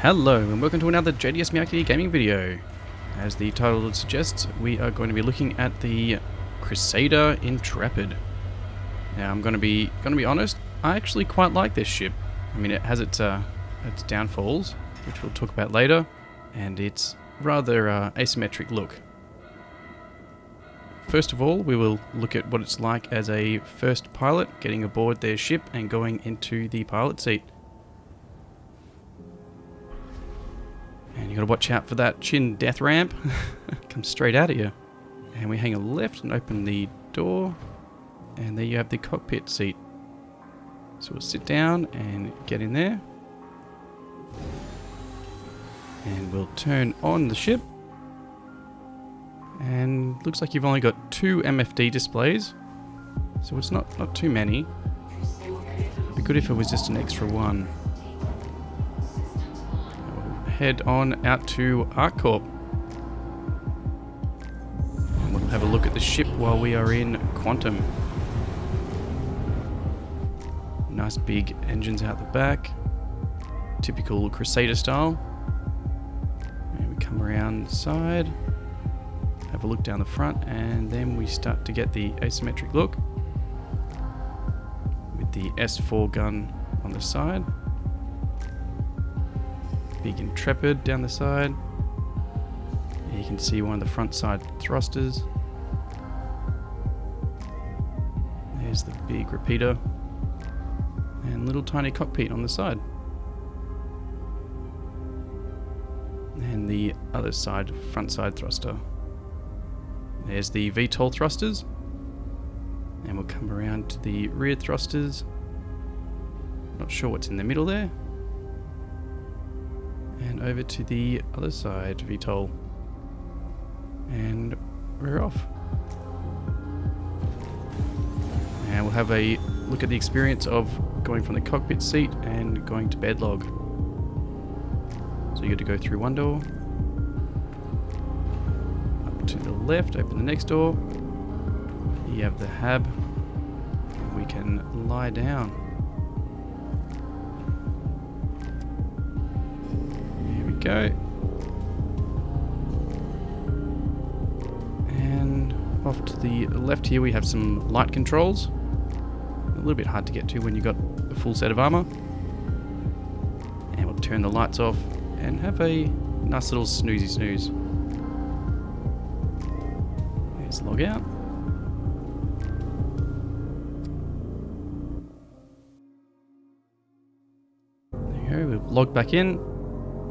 Hello and welcome to another JDS Miyake gaming video. As the title suggests, we are going to be looking at the Crusader Intrepid. Now I'm going to be honest, I actually quite like this ship. I mean, it has its downfalls, which we'll talk about later, and its rather asymmetric look. First of all, we will look at what it's like as a first pilot getting aboard their ship and going into the pilot seat. And you got to watch out for that chin death ramp. Comes straight out at you. And we hang a left and open the door, and there you have the cockpit seat. So we'll sit down and get in there, and we'll turn on the ship. And looks like you've only got 2 MFD displays, so it's not too many. It'd be good if it was just an extra one. Head on out to ArcCorp. And we'll have a look at the ship while we are in Quantum. Nice big engines out the back. Typical Crusader style. And we come around the side. Have a look down the front, and then we start to get the asymmetric look. With the S4 gun on the side. Big Intrepid down the side. And you can see one of the front side thrusters. There's the big repeater. And little tiny cockpit on the side. And the other side, front side thruster. There's the VTOL thrusters. And we'll come around to the rear thrusters. Not sure what's in the middle there. And over to the other side, VTOL. And we're off. And we'll have a look at the experience of going from the cockpit seat and going to bedlog. So you get to go through one door. Up to the left, open the next door. You have the hab. We can lie down. Go. And off to the left here we have some light controls. A little bit hard to get to when you've got a full set of armor. And we'll turn the lights off and have a nice little snoozy snooze. There's log out. There you go, we've logged back in.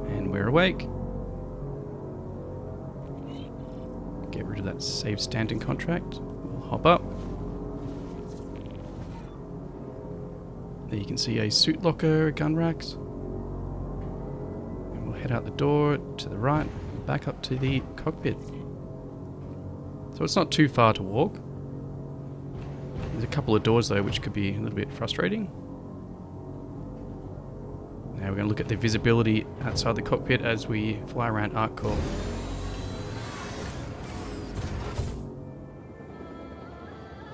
And we're awake. Get rid of that save standing contract. We'll hop up. There you can see a suit locker, gun racks. And we'll head out the door to the right, back up to the cockpit. So it's not too far to walk. There's a couple of doors though which could be a little bit frustrating. Now we're going to look at the visibility outside the cockpit as we fly around ArcCorp.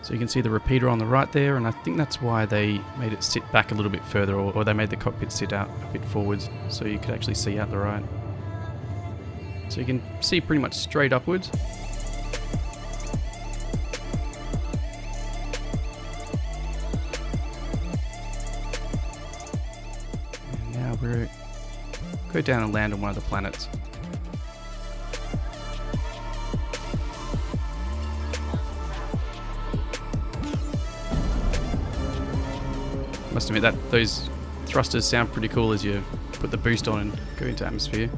So you can see the repeater on the right there, and I think that's why they made it sit back a little bit further, or they made the cockpit sit out a bit forwards so you could actually see out the right. So you can see pretty much straight upwards. We'll go down and land on one of the planets. Must admit that those thrusters sound pretty cool as you put the boost on and go into atmosphere.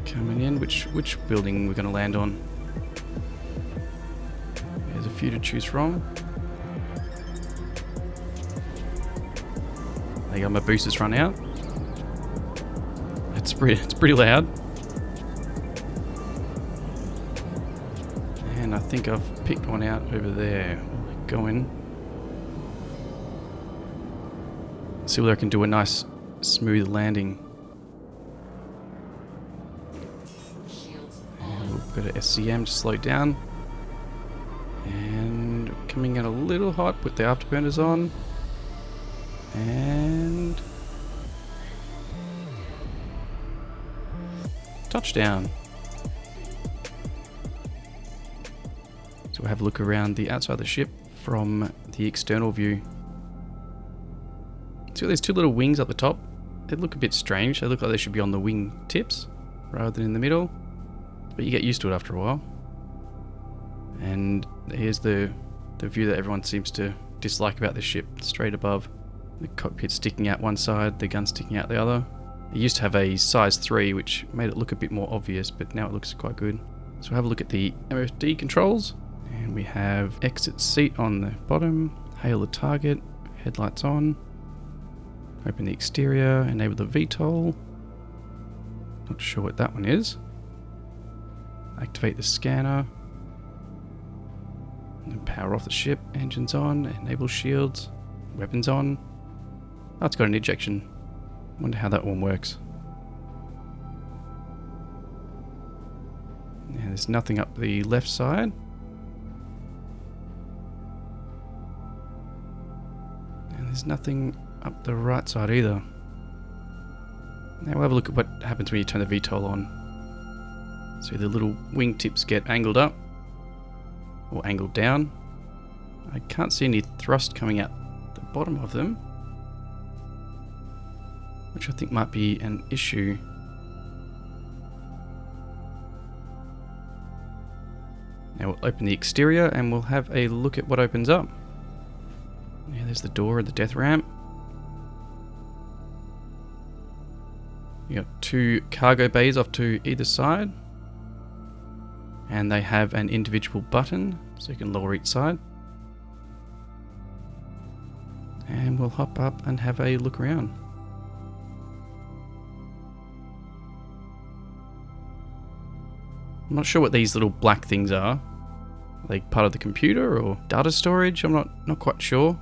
Coming in, which building we're going to land on? There's a few to choose from. There you go, my boosters run out. It's pretty loud. And I think I've picked one out over there. Go in. See whether I can do a nice smooth landing. And we'll go to SCM to slow down. And coming in a little hot, put the afterburners on. And touchdown. So we'll have a look around the outside of the ship from the external view. So there's two little wings up the top. They look a bit strange. They look like they should be on the wing tips rather than in the middle. But you get used to it after a while. And here's the view that everyone seems to dislike about this ship. Straight above, the cockpit sticking out one side, the gun sticking out the other. It used to have a size 3, which made it look a bit more obvious, but now it looks quite good. So we'll have a look at the MFD controls. And we have exit seat on the bottom, hail the target, headlights on, open the exterior, enable the VTOL. Not sure what that one is. Activate the scanner. And power off the ship, engines on, enable shields, weapons on. Oh, it's got an ejection. Wonder how that one works. Yeah, there's nothing up the left side. And there's nothing up the right side either. Now we'll have a look at what happens when you turn the VTOL on. So the little wingtips get angled up. Or angled down. I can't see any thrust coming out the bottom of them, which I think might be an issue. Now we'll open the exterior and we'll have a look at what opens up. Yeah, there's the door and the death ramp. You got two cargo bays off to either side. And they have an individual button, so you can lower each side. And we'll hop up and have a look around. I'm not sure what these little black things are. Are they part of the computer or data storage? I'm not quite sure.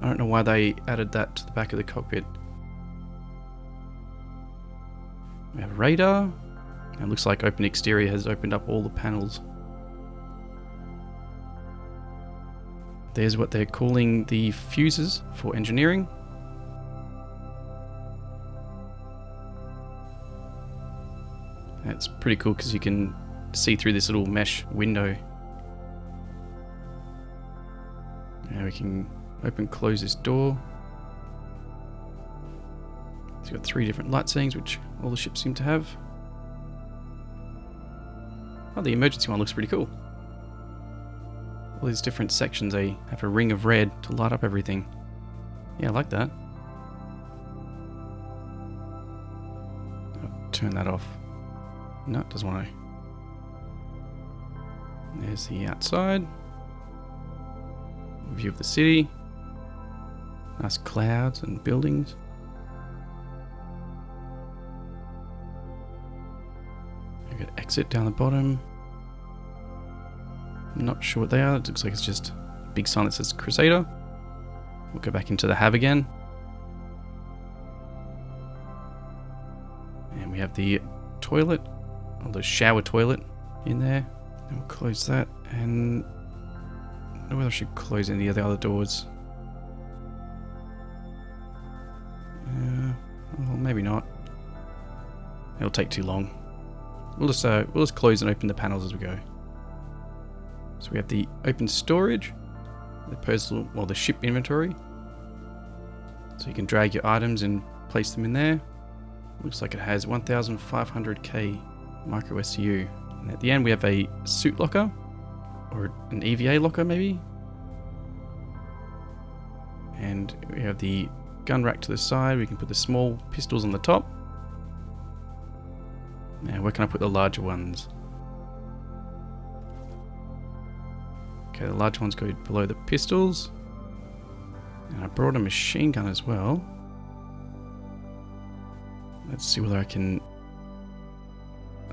I don't know why they added that to the back of the cockpit. We have radar. It looks like open exterior has opened up all the panels. There's what they're calling the fuses for engineering. That's pretty cool because you can see through this little mesh window. Now we can close this door. It's got 3 different light settings, which all the ships seem to have. Oh, the emergency one looks pretty cool. All these different sections, they have a ring of red to light up everything. Yeah, I like that. I'll turn that off. No, it doesn't want to. There's the outside. View of the city. Nice clouds and buildings. We've got exit down the bottom. I'm not sure what they are. It looks like it's just a big sign that says Crusader. We'll go back into the hab again. And we have the toilet, or the shower toilet in there. And we'll close that, and I don't know whether I should close any of the other doors. Well, maybe not. It'll take too long. We'll just close and open the panels as we go. So we have the open storage, the personal, well, the ship inventory. So you can drag your items and place them in there. Looks like it has 1,500K micro SCU. And at the end we have a suit locker, or an EVA locker maybe. And we have the gun rack to the side. We can put the small pistols on the top. Now where can I put the larger ones? Okay, the large ones go below the pistols. And I brought a machine gun as well. Let's see whether I can...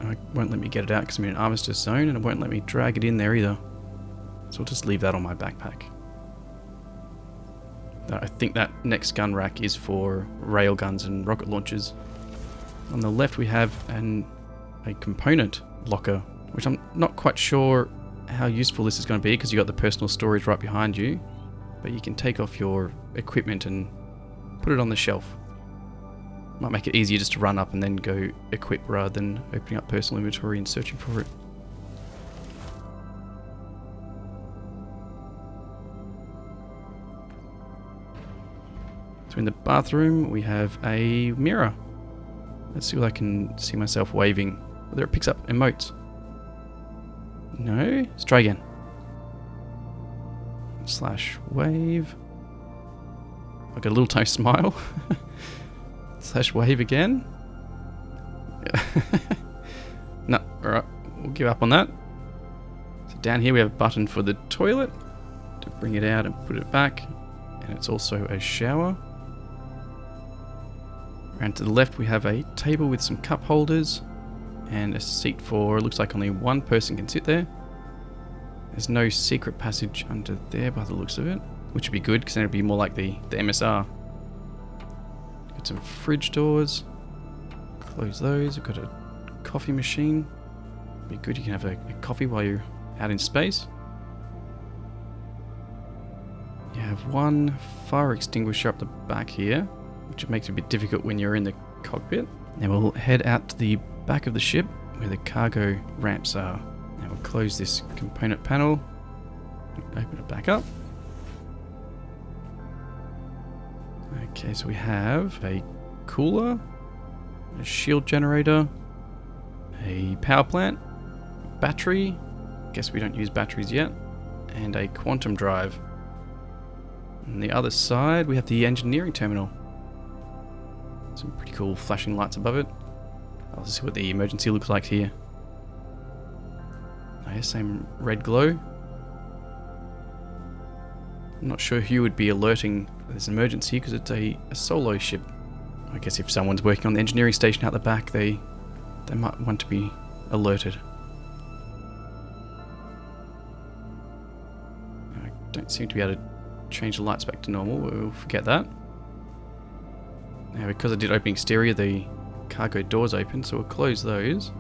Oh, it won't let me get it out because I'm in an armistice zone, and it won't let me drag it in there either. So I'll just leave that on my backpack. I think that next gun rack is for rail guns and rocket launchers. On the left we have a component locker, which I'm not quite sure how useful this is going to be because you've got the personal storage right behind you. but you can take off your equipment and put it on the shelf. Might make it easier just to run up and then go equip rather than opening up personal inventory and searching for it. So in the bathroom we have a mirror. Let's see what I can see myself waving. Whether it picks up emotes. No? Let's try again. Slash wave. I got a little tiny smile. Slash wave again. No, alright, we'll give up on that. So down here we have a button for the toilet to bring it out and put it back. And it's also a shower. Around to the left we have a table with some cup holders and a seat for, it looks like only one person can sit there. There's no secret passage under there by the looks of it, which would be good because then it would be more like the MSR. Got some fridge doors. Close those. We've got a coffee machine. Be good, you can have a coffee while you're out in space. You have one fire extinguisher up the back here, which makes it a bit difficult when you're in the cockpit. Now we'll head out to the back of the ship where the cargo ramps are. Now we'll close this component panel, open it back up. Okay, so we have a cooler, a shield generator, a power plant, battery, guess we don't use batteries yet, and a quantum drive. On the other side we have the engineering terminal. Some pretty cool flashing lights above it. I'll see what the emergency looks like here. Oh, same red glow. I'm not sure who would be alerting this emergency because it's a solo ship. I guess if someone's working on the engineering station out the back, they might want to be alerted. I don't seem to be able to change the lights back to normal. We'll forget that. Now, because I did open exterior, the cargo doors open, so we'll close those.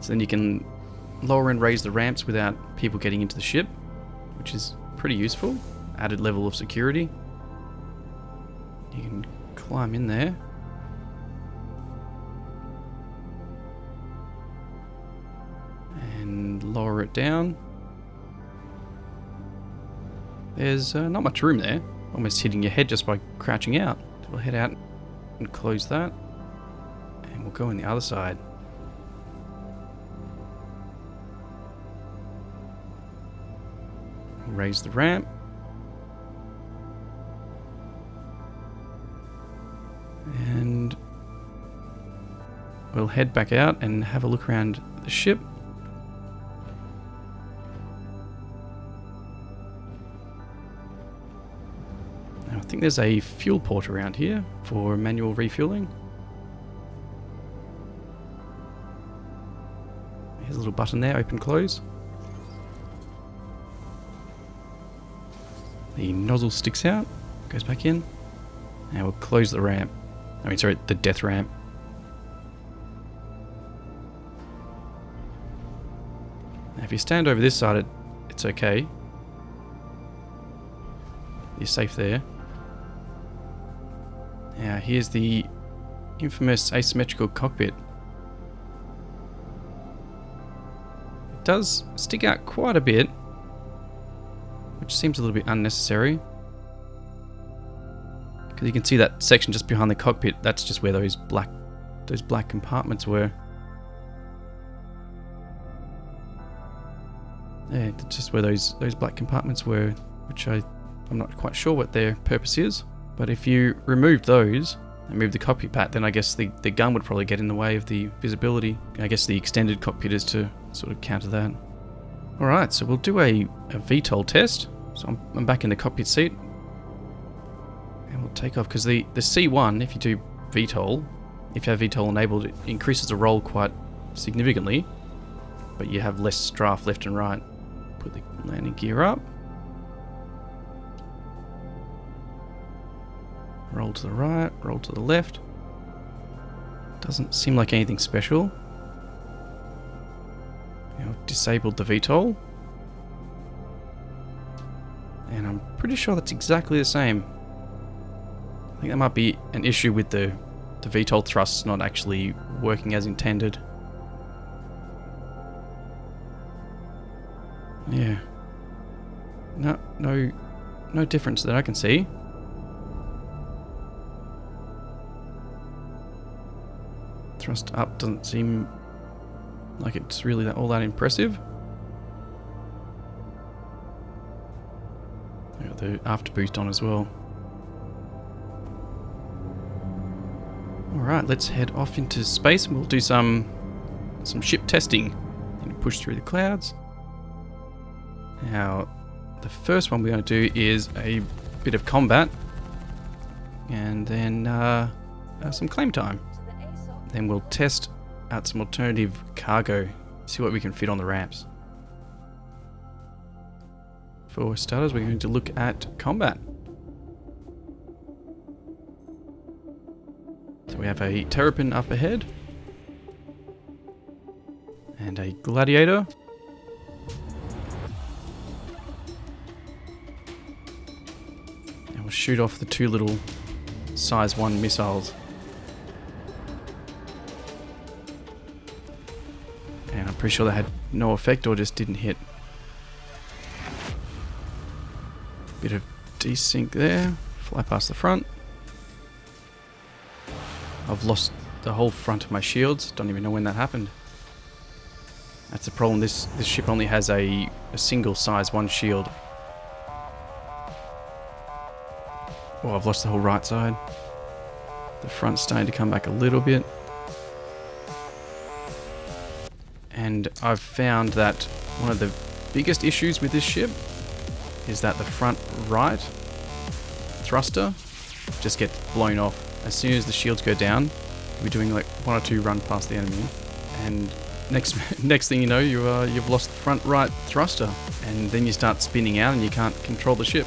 So then you can lower and raise the ramps without people getting into the ship, which is pretty useful. Added level of security. You can climb in there. And lower it down. There's not much room there. Almost hitting your head just by crouching out. So we'll head out and close that. And we'll go on the other side. Raise the ramp. And we'll head back out and have a look around the ship. Now, I think there's a fuel port around here for manual refueling. Here's a little button there, open, close. The nozzle sticks out, goes back in, and we'll close the ramp. The death ramp. Now if you stand over this side, it's okay. You're safe there. Now here's the infamous asymmetrical cockpit. It does stick out quite a bit, which seems a little bit unnecessary. Because you can see that section just behind the cockpit, that's just where those black compartments were. Yeah, that's just where those black compartments were, which I'm not quite sure what their purpose is. But if you remove those and move the cockpit back, then I guess the gun would probably get in the way of the visibility. I guess the extended cockpit is to sort of counter that. Alright, so we'll do a VTOL test. So I'm back in the cockpit seat. And we'll take off, because the C1, if you do VTOL, if you have VTOL enabled, it increases the roll quite significantly. But you have less draft left and right. Put the landing gear up. Roll to the right, roll to the left. Doesn't seem like anything special. Now, I've disabled the VTOL. And I'm pretty sure that's exactly the same. I think that might be an issue with the VTOL thrusts not actually working as intended. Yeah. No difference that I can see. Thrust up doesn't seem like it's really all that impressive. Got the after boost on as well. Alright, let's head off into space and we'll do some ship testing and push through the clouds. Now, the first one we're going to do is a bit of combat and then some claim time. Then we'll test out some alternative cargo, see what we can fit on the ramps. For starters, we're going to look at combat. So we have a Terrapin up ahead and a Gladiator. And we'll shoot off the two little size 1 missiles. And I'm pretty sure they had no effect or just didn't hit. Bit of desync there. Fly past the front. I've lost the whole front of my shields. Don't even know when that happened. That's the problem. This ship only has a single size 1 shield. Oh, I've lost the whole right side. The front's starting to come back a little bit. And I've found that one of the biggest issues with this ship is that the front right thruster just gets blown off. As soon as the shields go down, you're doing like 1 or 2 run past the enemy, and next thing you know, you've lost the front right thruster, and then you start spinning out and you can't control the ship,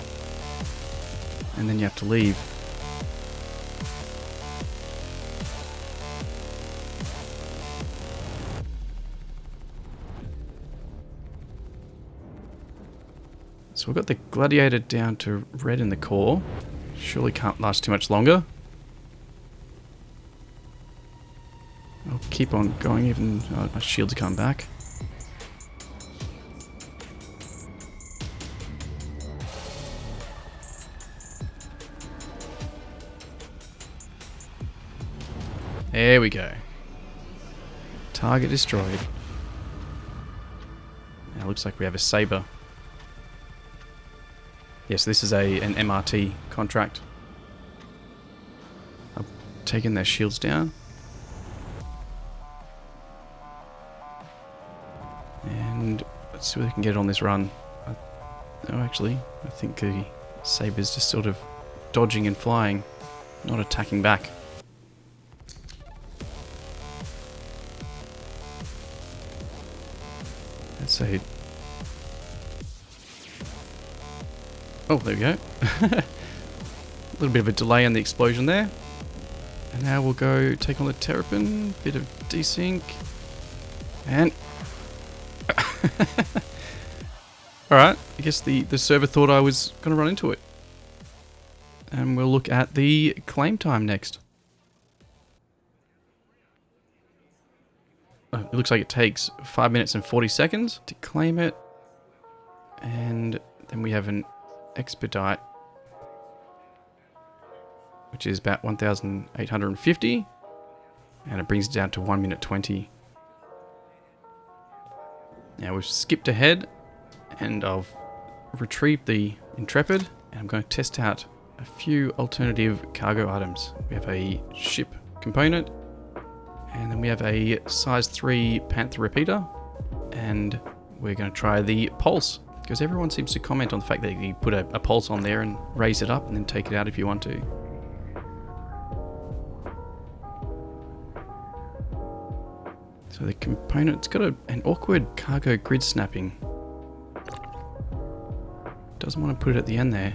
and then you have to leave. So we've got the Gladiator down to red in the core. Surely can't last too much longer. I'll keep on going even though my shields come back. There we go. Target destroyed. Now it looks like we have a Sabre. Yes, this is an MRT contract. I've taken their shields down. And let's see what we can get on this run. Oh, actually, I think the Sabre's just sort of dodging and flying, not attacking back. Let's say... Oh, there we go. A little bit of a delay on the explosion there. And now we'll go take on the Terrapin. Bit of desync. And... Alright, I guess the server thought I was going to run into it. And we'll look at the claim time next. It looks like it takes 5 minutes and 40 seconds to claim it. And then we have an Expedite, which is about 1,850. And it brings it down to 1 minute 20. Now we've skipped ahead and I've retrieved the Intrepid and I'm going to test out a few alternative cargo items. We have a ship component and then we have a size 3 Panther repeater, and we're going to try the pulse because everyone seems to comment on the fact that you put a pulse on there and raise it up and then take it out if you want to. So the component's got an awkward cargo grid snapping. Doesn't want to put it at the end there.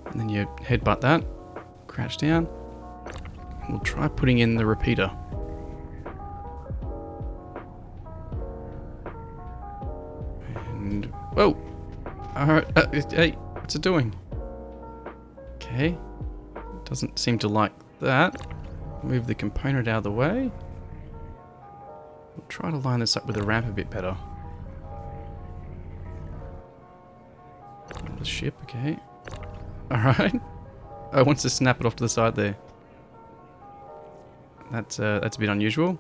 And then you headbutt that, crouch down. We'll try putting in the repeater. And, whoa! Alright, hey, what's it doing? Okay. Doesn't seem to like that. Move the component out of the way. We'll try to line this up with the ramp a bit better. The ship, okay. Alright. Oh, it wants to snap it off to the side there. That's a bit unusual.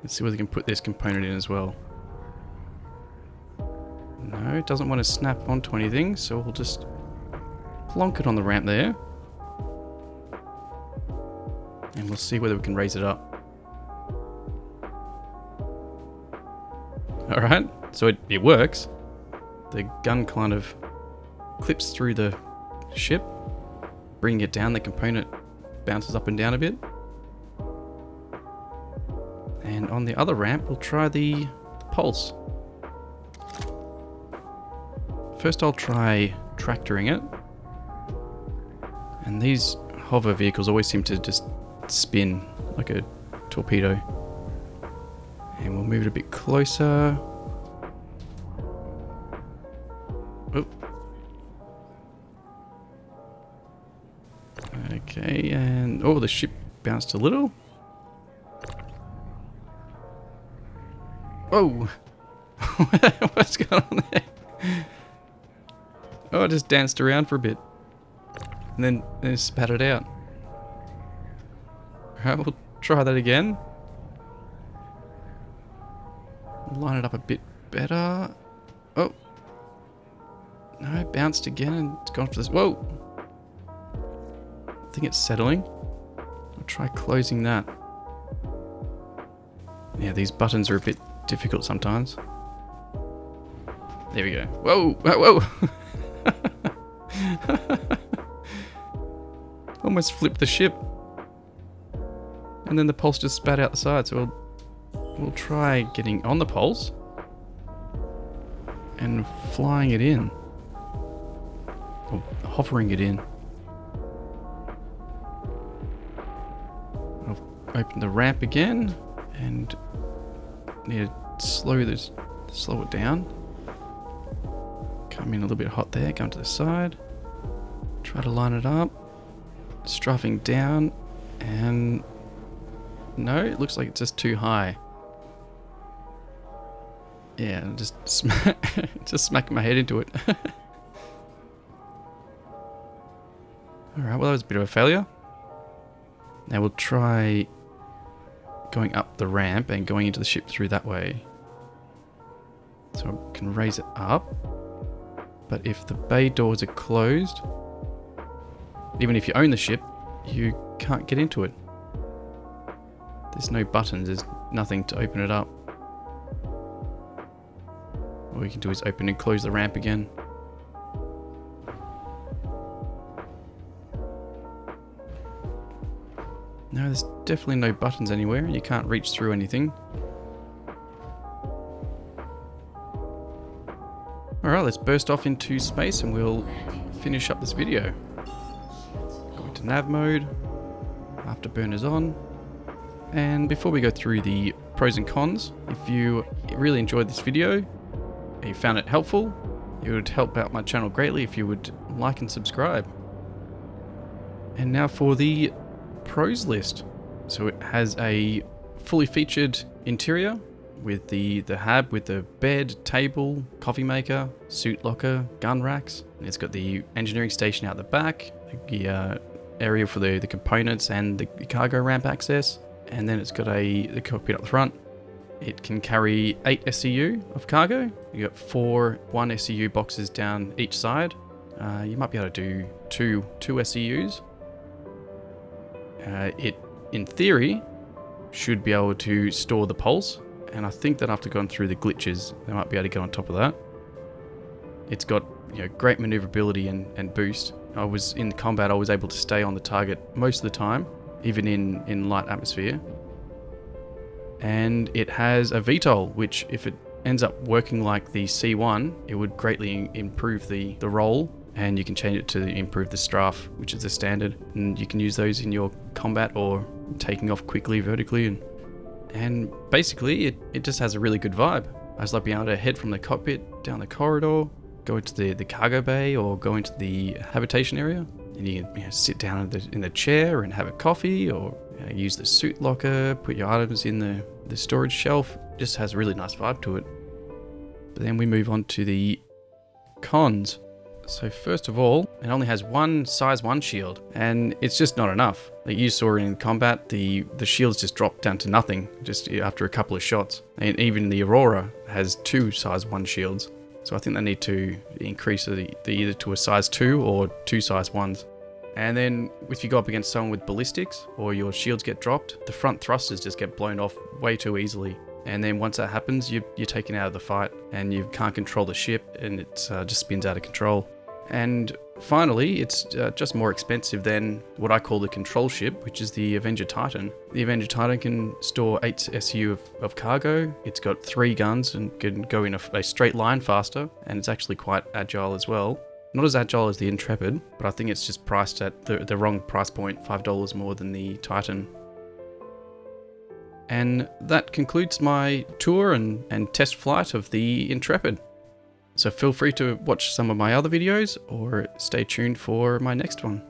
Let's see whether we can put this component in as well. No, it doesn't want to snap onto anything, so we'll just plonk it on the ramp there. And we'll see whether we can raise it up. Alright, so it works. The gun kind of clips through the ship, bringing it down. The component bounces up and down a bit. And on the other ramp, we'll try the pulse. First I'll try tractoring it. And these hover vehicles always seem to just spin like a torpedo. And we'll move it a bit closer. Oh. Okay, and oh, the ship bounced a little. Oh! What's going on there? Oh, I just danced around for a bit. And then it spat it out. Alright, we'll try that again. Line it up a bit better. Oh! No, it bounced again and it's gone for this. Whoa! I think it's settling. I'll try closing that. Yeah, these buttons are a bit difficult sometimes. There we go. Whoa! Whoa! Whoa! Almost flipped the ship. And then the pulse just spat out the side, so we'll try getting on the pulse and flying it in. Or hovering it in. I'll open the ramp again and need to slow it down. Come in a little bit hot there, come to the side. Try to line it up. Strafing down, and no, it looks like it's just too high. Yeah, just smacking my head into it. Alright, well that was a bit of a failure. Now we'll try going up the ramp and going into the ship through that way. So I can raise it up. But if the bay doors are closed, even if you own the ship, you can't get into it. There's no buttons, there's nothing to open it up. All we can do is open and close the ramp again. No, there's definitely no buttons anywhere, and you can't reach through anything. Alright, let's burst off into space and we'll finish up this video. Going to nav mode, afterburners on. And before we go through the pros and cons, if you really enjoyed this video, and you found it helpful, it would help out my channel greatly if you would like and subscribe. And now for the pros list. So it has a fully featured interior with the hab with the bed, table, coffee maker, suit locker, gun racks. It's got the engineering station out the back, the area for the components and the cargo ramp access. And then it's got the cockpit up front. It can carry 8 SCU of cargo. You got 4 1 SCU boxes down each side. You might be able to do two SCUs. It, in theory, should be able to store the pulse. And I think that after going through the glitches, they might be able to get on top of that. It's got great maneuverability and boost. I was in combat, I was able to stay on the target most of the time, even in light atmosphere. And it has a VTOL, which if it ends up working like the C1, it would greatly improve the roll, and you can change it to improve the strafe, which is the standard. And you can use those in your combat or taking off quickly vertically. And basically, it just has a really good vibe. I just like being able to head from the cockpit down the corridor, go into the cargo bay or go into the habitation area. And you can sit down in the chair and have a coffee, or use the suit locker, put your items in the storage shelf. Just has a really nice vibe to it. But then we move on to the cons. So first of all, it only has one size 1 shield, and it's just not enough. Like you saw in combat, the shields just drop down to nothing just after a couple of shots. And even the Aurora has 2 size 1 shields. So I think they need to increase the either to a size 2 or 2 size 1s. And then if you go up against someone with ballistics or your shields get dropped, the front thrusters just get blown off way too easily. And then once that happens, you're taken out of the fight and you can't control the ship, and it just spins out of control. And finally, it's just more expensive than what I call the control ship, which is the Avenger Titan. The Avenger Titan can store 8 SU of cargo. It's got 3 guns and can go in a straight line faster, and it's actually quite agile as well. Not as agile as the Intrepid, but I think it's just priced at the wrong price point, $5 more than the Titan. And that concludes my tour and test flight of the Intrepid. So feel free to watch some of my other videos or stay tuned for my next one.